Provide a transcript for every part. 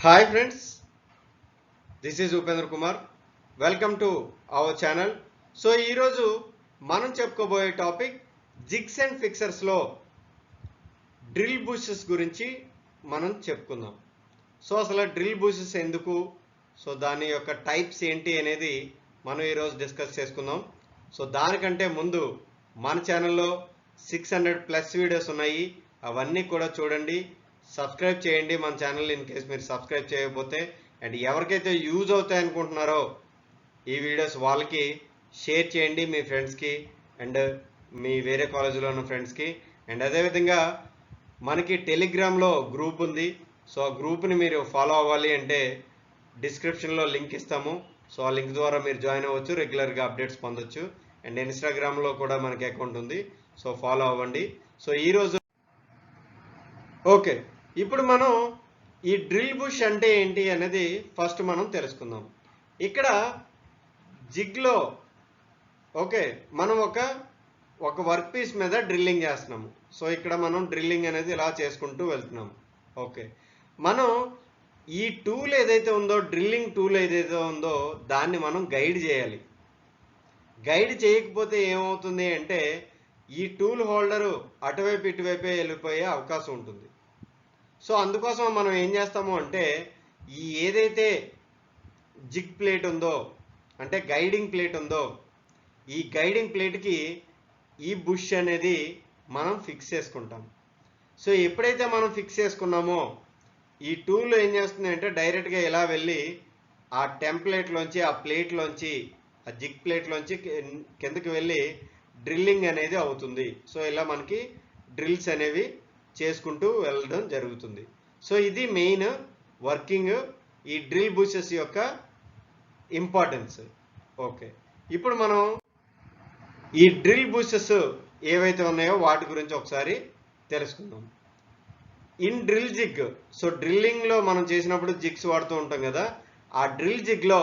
Hi friends, this is Upendra Kumar. Welcome to our channel. So ఈరోజు మనం చెప్పుకోబోయే topic jigs and ఫిక్సర్స్లో drill bushes గురించి మనం చెప్పుకుందాం. సో అసలు డ్రిల్ బుషెస్ ఎందుకు, సో దాని యొక్క టైప్స్ ఏంటి అనేది మనం ఈరోజు డిస్కస్ చేసుకుందాం. సో దానికంటే ముందు మన ఛానల్లో 600+ వీడియోస్ ఉన్నాయి, అవన్నీ కూడా చూడండి, సబ్స్క్రైబ్ చేయండి మన ఛానల్ ఇన్ కేస్ మీరు సబ్స్క్రైబ్ చేయకపోతే. అండ్ ఎవరికైతే యూజ్ అవుతాయి అనుకుంటున్నారో ఈ వీడియోస్ వాళ్ళకి షేర్ చేయండి, మీ ఫ్రెండ్స్కి అండ్ మీ వేరే కాలేజీలో ఉన్న ఫ్రెండ్స్కి. అండ్ అదేవిధంగా మనకి టెలిగ్రామ్లో గ్రూప్ ఉంది. సో ఆ గ్రూప్ని మీరు ఫాలో అవ్వాలి అంటే డిస్క్రిప్షన్లో లింక్ ఇస్తాము. సో ఆ లింక్ ద్వారా మీరు జాయిన్ అవ్వచ్చు, రెగ్యులర్గా అప్డేట్స్ పొందొచ్చు. అండ్ ఇన్స్టాగ్రామ్లో కూడా మనకి అకౌంట్ ఉంది, సో ఫాలో అవ్వండి. సో ఈరోజు ఓకే, ఇప్పుడు మనం ఈ డ్రిల్ బుష్ అంటే ఏంటి అనేది ఫస్ట్ మనం తెలుసుకుందాం. ఇక్కడ జిగ్లో ఓకే మనం ఒక వర్క్ పీస్ మీద డ్రిల్లింగ్ చేస్తున్నాము. సో ఇక్కడ మనం డ్రిల్లింగ్ అనేది ఇలా చేసుకుంటూ వెళ్తున్నాము. ఓకే, మనం ఈ టూల్ ఏదైతే ఉందో, డ్రిల్లింగ్ టూల్ ఏదైతే ఉందో దాన్ని మనం గైడ్ చేయాలి. గైడ్ చేయకపోతే ఏమవుతుంది అంటే ఈ టూల్ హోల్డరు అటువైపు ఇటువైపే వెళ్ళిపోయే అవకాశం ఉంటుంది. సో అందుకోసం మనం ఏం చేస్తాము అంటే ఈ ఏదైతే జిగ్ ప్లేట్ ఉందో, అంటే గైడింగ్ ప్లేట్ ఉందో, ఈ గైడింగ్ ప్లేట్కి ఈ బుష్ అనేది మనం ఫిక్స్ చేసుకుంటాం. సో ఎప్పుడైతే మనం ఫిక్స్ చేసుకున్నామో ఈ టూల్ ఏం చేస్తుంది అంటే డైరెక్ట్గా ఇలా వెళ్ళి ఆ టెంప్లేట్లోంచి, ఆ ప్లేట్లోంచి, ఆ జిగ్ ప్లేట్లోంచి కిందకి వెళ్ళి డ్రిల్లింగ్ అనేది అవుతుంది. సో ఇలా మనకి డ్రిల్స్ అనేవి చేసుకుంటూ వెళ్ళడం జరుగుతుంది. సో ఇది మెయిన్ వర్కింగ్ ఈ డ్రిల్ బుషెస్ యొక్క ఇంపార్టెన్స్. ఓకే, ఇప్పుడు మనం ఈ డ్రిల్ బుషెస్ ఏవైతే ఉన్నాయో వాటి గురించి ఒకసారి తెలుసుకుందాం. ఇన్ డ్రిల్ జిగ్, సో డ్రిల్లింగ్లో మనం చేసినప్పుడు జిగ్స్ వాడుతూ ఉంటాం కదా, ఆ డ్రిల్ జిగ్లో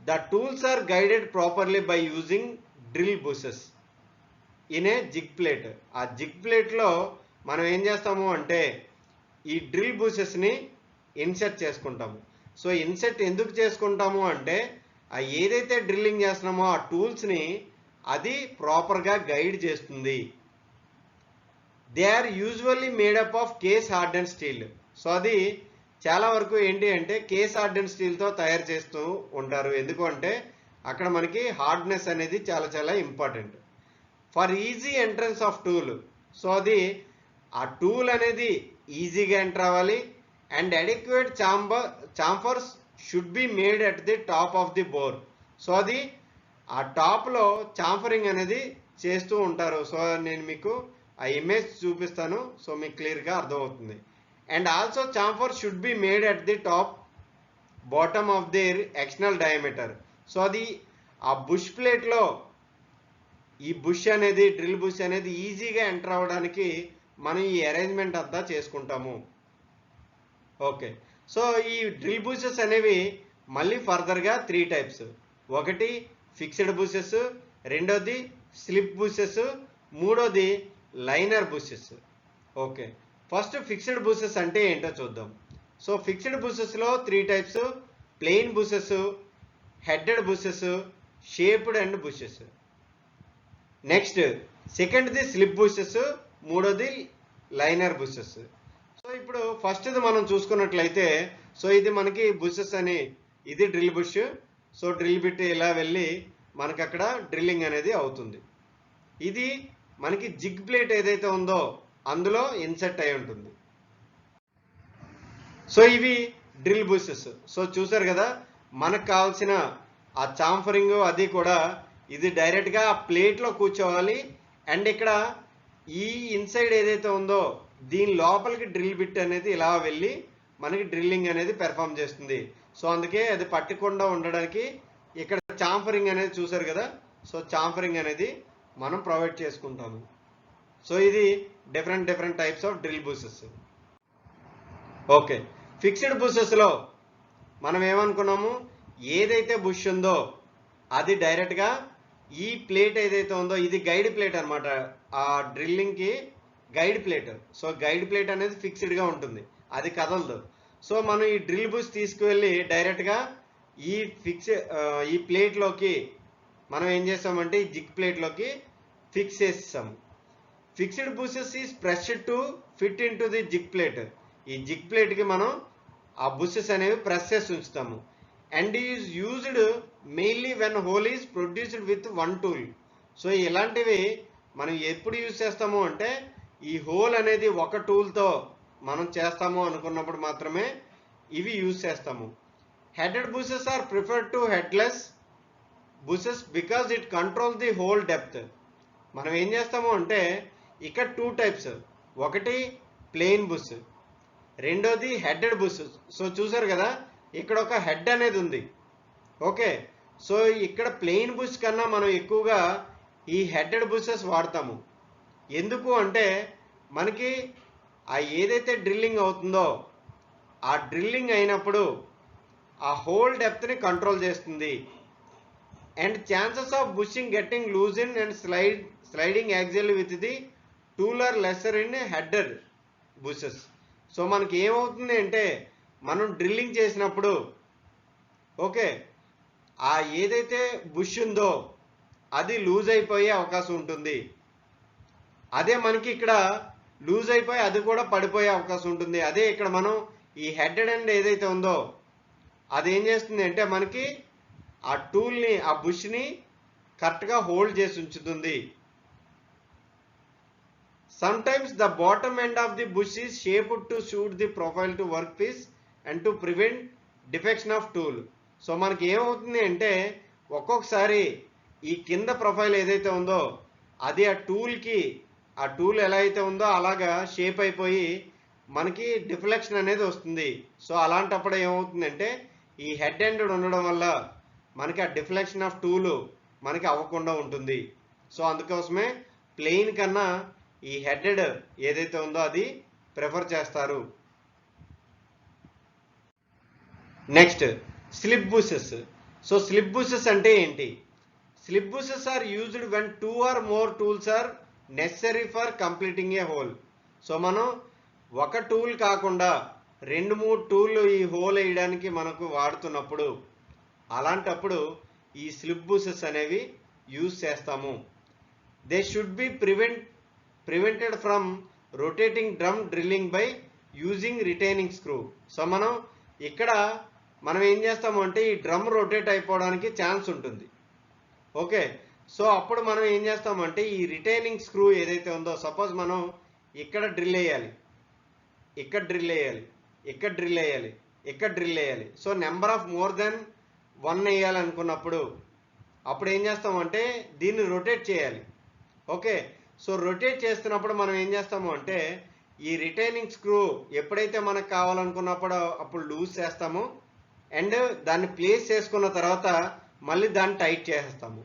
the tools are guided properly by using drill bushes in a jig plate. ఆ జిగ్ ప్లేట్లో మనం ఏం చేస్తాము అంటే ఈ డ్రిల్ బుషెస్ని ఇన్సర్ట్ చేసుకుంటాము. సో ఇన్సర్ట్ ఎందుకు చేసుకుంటాము అంటే ఆ ఏదైతే డ్రిల్లింగ్ చేస్తున్నామో ఆ టూల్స్ని అది ప్రాపర్గా గైడ్ చేస్తుంది. They are usually made up of case harden steel. So అది చాలా వరకు ఏంటి అంటే కేస్ హార్డెన్ స్టీల్తో తయారు చేస్తూ ఉంటారు. ఎందుకు అంటే అక్కడ మనకి హార్డ్నెస్ అనేది చాలా చాలా important for easy entrance of tool. So అది ఆ టూల్ అనేది ఈజీగా ఎంటర్ అవ్వాలి. And adequate chamfers should be made at the top of the bore. So అది ఆ టాప్లో చాంఫరింగ్ అనేది చేస్తూ ఉంటారు. సో నేను మీకు ఆ ఇమేజ్ చూపిస్తాను, సో మీకు క్లియర్గా అర్థమవుతుంది. And also chamfer should be made at the top bottom of their external diameter. So అది ఆ బుష్ ప్లేట్లో ఈ బుష్ అనేది, డ్రిల్ బుష్ అనేది ఈజీగా ఎంటర్ అవ్వడానికి మనం ఈ అరేంజ్మెంట్ అంతా చేసుకుంటాము. ఓకే, సో ఈ డ్రిల్ బుషెస్ అనేవి మళ్ళీ ఫర్దర్గా 3 టైప్స్. ఒకటి ఫిక్స్డ్ బుషెస్, రెండోది స్లిప్ బుషెస్, మూడోది liner bushes. Okay, first fixed bushes అంటే ఏంటో చూద్దాం. సో ఫిక్స్డ్ బుషెస్లో 3 types: plain bushes, headed bushes, shaped and bushes. Next సెకండ్ది స్లిప్ బుషెస్, మూడోది లైనర్ బుషెస్. సో ఇప్పుడు ఫస్ట్ది మనం చూసుకున్నట్లయితే, సో ఇది మనకి బుషెస్ అని, ఇది drill bush. So drill bit ఇలా వెళ్ళి మనకి అక్కడ డ్రిల్లింగ్ అనేది అవుతుంది. ఇది మనకి జిగ్ ప్లేట్ ఏదైతే ఉందో అందులో ఇన్సెట్ అయి ఉంటుంది. సో ఇవి డ్రిల్ బుషెస్. సో చూసారు కదా, మనకు కావాల్సిన ఆ చాంఫరింగ్ అది కూడా ఇది డైరెక్ట్గా ఆ ప్లేట్లో కూర్చోవాలి. అండ్ ఇక్కడ ఈ ఇన్సైడ్ ఏదైతే ఉందో దీని లోపలికి డ్రిల్ బిట్ అనేది ఇలా వెళ్ళి మనకి డ్రిల్లింగ్ అనేది పెర్ఫామ్ చేస్తుంది. సో అందుకే అది పట్టకుండా ఉండడానికి ఇక్కడ చాంఫరింగ్ అనేది చూసారు కదా, సో చాంఫరింగ్ అనేది మనం ప్రొవైడ్ చేసుకుంటాము. సో ఇది different types of drill bushes. Okay, fixed బుషెస్లో మనం ఏమనుకున్నాము, ఏదైతే బుష్ ఉందో అది డైరెక్ట్గా ఈ ప్లేట్ ఏదైతే ఉందో ఇది గైడ్ ప్లేట్ అనమాట, ఆ డ్రిల్లింగ్కి guide plate. So guide plate అనేది ఫిక్స్డ్గా ఉంటుంది, అది కదలదు. సో మనం ఈ డ్రిల్ బుష్ తీసుకువెళ్ళి డైరెక్ట్గా ఈ ప్లేట్లోకి మనం ఏం చేస్తామంటే ఈ జిగ్ ప్లేట్లోకి ఫిక్స్ చేస్తాము. Fixed bushes is pressed to fit in to the zig plate. ఈ జిగ్ ప్లేట్కి మనం ఆ బుషెస్ అనేవి ప్రెస్ చేసి ఉంచుతాము. And is used mainly when whole is produced with one tool. So ఇలాంటివి మనం ఎప్పుడు యూజ్ చేస్తాము అంటే ఈ హోల్ అనేది ఒక టూల్తో మనం చేస్తాము అనుకున్నప్పుడు మాత్రమే ఇవి యూజ్ చేస్తాము. Headed bushes are preferred to headless bushes because it control the hole depth. మనం ఏం చేస్తాము అంటే ఇక్కడ 2 టైప్స్, ఒకటి ప్లెయిన్ బుష్, రెండోది హెడెడ్ బుష్. సో చూసారు కదా ఇక్కడ ఒక హెడ్ అనేది ఉంది. ఓకే, సో ఇక్కడ ప్లెయిన్ బుష్ కన్నా మనం ఎక్కువగా ఈ హెడెడ్ బుషెస్ వాడతాము. ఎందుకు అంటే మనకి ఆ ఏదైతే డ్రిల్లింగ్ అవుతుందో ఆ డ్రిల్లింగ్ అయినప్పుడు ఆ హోల్ డెప్త్ని కంట్రోల్ చేస్తుంది. And chances of bushing getting loose in and sliding axle with the tool are lesser in headed bushes. So మనకి ఏమవుతుంది అంటే మనం డ్రిల్లింగ్ చేసినప్పుడు ఓకే ఆ ఏదైతే బుష్ ఉందో అది లూజ్ అయిపోయే అవకాశం ఉంటుంది. అదే మనకి ఇక్కడ లూజ్ అయిపోయి అది కూడా పడిపోయే అవకాశం ఉంటుంది. అదే ఇక్కడ మనం ఈ హెడెడ్ అండ్ ఏదైతే ఉందో అది ఏం చేస్తుంది అంటే మనకి ఆ టూల్ని ఆ బుష్ని కరెక్ట్గా హోల్డ్ చేసి ఉంచుతుంది. Sometimes the bottom end of the bush is shaped to suit the profile to workpiece and to prevent defection of tool. So మనకి ఏమవుతుంది అంటే ఒక్కొక్కసారి ఈ కింద ప్రొఫైల్ ఏదైతే ఉందో అది ఆ టూల్ ఎలా అయితే ఉందో అలాగా షేప్ అయిపోయి మనకి డిఫ్లెక్షన్ అనేది వస్తుంది. సో అలాంటప్పుడు ఏమవుతుందంటే ఈ హెడ్ ఎండెడ్ ఉండడం వల్ల మనకి ఆ డిఫ్లెక్షన్ ఆఫ్ టూల్ మనకి అవ్వకుండా ఉంటుంది. సో అందుకోసమే ప్లెయిన్ కన్నా ఈ హెడెడ్ ఏదైతే ఉందో అది ప్రిఫర్ చేస్తారు. Next slip bushes. So slip bushes అంటే ఏంటి? Slip bushes are used when 2 or more tools are necessary for completing a hole. So మనం ఒక టూల్ కాకుండా 2-3 టూల్ ఈ హోల్ వేయడానికి మనకు వాడుతున్నప్పుడు అలాంటప్పుడు ఈ స్లిప్ బుషెస్ అనేవి యూజ్ చేస్తాము. They should be prevented from rotating drum drilling by using retaining screw. So ఇక్కడ మనం ఏం చేస్తాము అంటే ఈ డ్రమ్ రొటేట్ అయిపోవడానికి ఛాన్స్ ఉంటుంది. ఓకే, సో అప్పుడు మనం ఏం చేస్తామంటే ఈ రిటైనింగ్ స్క్రూ ఏదైతే ఉందో సపోజ్ మనం ఇక్కడ డ్రిల్ వేయాలి, ఇక్కడ డ్రిల్ వేయాలి, ఇక్కడ డ్రిల్ వేయాలి, ఇక్కడ డ్రిల్ వేయాలి. So number of more than 1 వేయాలనుకున్నప్పుడు అప్పుడు ఏం చేస్తామంటే దీన్ని రొటేట్ చేయాలి. ఓకే, సో రొటేట్ చేస్తున్నప్పుడు మనం ఏం చేస్తాము అంటే ఈ రిటైనింగ్ స్క్రూ ఎప్పుడైతే మనకు కావాలనుకున్నప్పుడు అప్పుడు లూజ్ చేస్తాము అండ్ దాన్ని ప్లేస్ చేసుకున్న తర్వాత మళ్ళీ దాన్ని టైట్ చేసేస్తాము.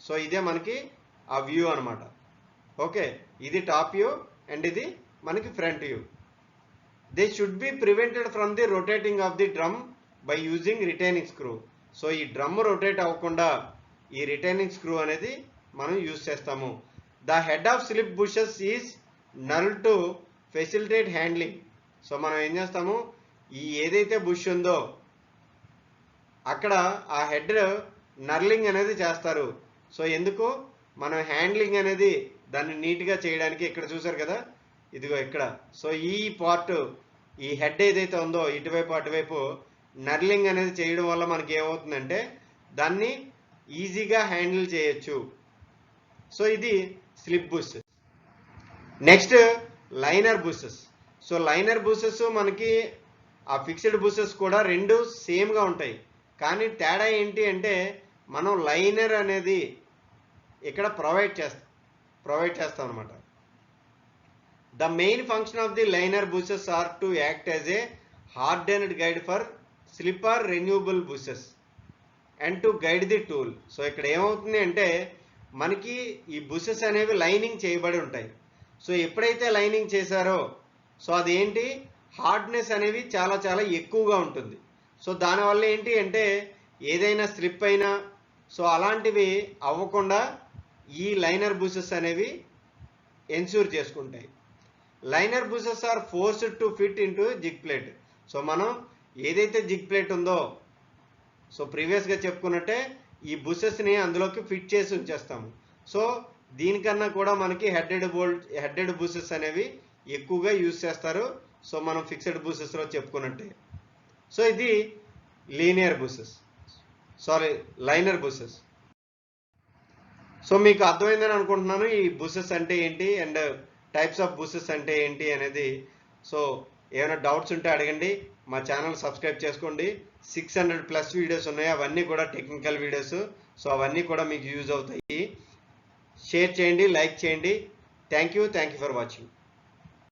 సో ఇదే మనకి ఆ వ్యూ అనమాట. ఓకే, ఇది టాప్ వ్యూ అండ్ ఇది మనకి front view. They should be prevented from the rotating of the drum by using retaining screw. So ఈ డ్రమ్ రొటేట్ అవ్వకుండా ఈ రిటైనింగ్ స్క్రూ అనేది మనం యూజ్ చేస్తాము. The head of slip bushes is null to facilitate handling. So మనం ఏం చేస్తాము ఈ ఏదైతే బుష్ ఉందో అక్కడ ఆ హెడ్ నర్లింగ్ అనేది చేస్తారు. సో ఎందుకు మనం హ్యాండ్లింగ్ అనేది దాన్ని నీట్గా చేయడానికి. ఇక్కడ చూసారు కదా ఇదిగో ఇక్కడ. సో ఈ పార్ట్ ఈ హెడ్ ఏదైతే ఉందో ఇటువైపు అటువైపు నర్లింగ్ అనేది చేయడం వల్ల మనకి ఏమవుతుందంటే దాన్ని ఈజీగా హ్యాండిల్ చేయొచ్చు. సో ఇది slip bush. Next liner bushes. So liner bushes మనకి ఆ ఫిక్స్డ్ బుషెస్ కూడా రెండు సేమ్గా ఉంటాయి. కానీ తేడా ఏంటి అంటే మనం లైనర్ అనేది ఇక్కడ ప్రొవైడ్ చేస్తాం అనమాట. The main function of the liner bushes are to act as a hardened guide for slip or renewable bushes and to guide the tool. So ఇక్కడ ఏమవుతుంది అంటే మనకి ఈ బుషెస్ అనేవి లైనింగ్ చేయబడి ఉంటాయి. సో ఎప్పుడైతే లైనింగ్ చేశారో సో అదేంటి హార్డ్నెస్ అనేవి చాలా చాలా ఎక్కువగా ఉంటుంది. సో దానివల్ల ఏంటి అంటే ఏదైనా స్లిప్ అయినా సో అలాంటివి అవ్వకుండా ఈ లైనర్ బుషెస్ అనేవి ఎన్ష్యూర్ చేసుకుంటాయి. Liner bushes are forced to fit into jig plate. So మనం ఏదైతే జిగ్ ప్లేట్ ఉందో, సో ప్రీవియస్గా చెప్పుకున్నట్టే ఈ బుసెస్ని అందులోకి ఫిట్ చేసి ఉంచేస్తాము. సో దీనికన్నా కూడా మనకి హెడెడ్ బుసెస్ అనేవి ఎక్కువగా యూజ్ చేస్తారు. సో మనం ఫిక్స్డ్ బుసెస్లో చెప్పుకున్నట్టే. సో ఇది లైనర్ బుసెస్. సో మీకు అర్థమైందని అనుకుంటున్నాను ఈ బుసెస్ అంటే ఏంటి అండ్ టైప్స్ ఆఫ్ బుసెస్ అంటే ఏంటి అనేది. సో ఏమైనా డౌట్స్ ఉంటే అడగండి. మా ఛానల్ సబ్స్క్రైబ్ చేసుకోండి. 600+ వీడియోస్ ఉన్నాయి, అవన్నీ కూడా టెక్నికల్ వీడియోస్. సో అవన్నీ కూడా మీకు యూజ్ అవుతాయి. షేర్ చేయండి, లైక్ చేయండి. Thank you for watching.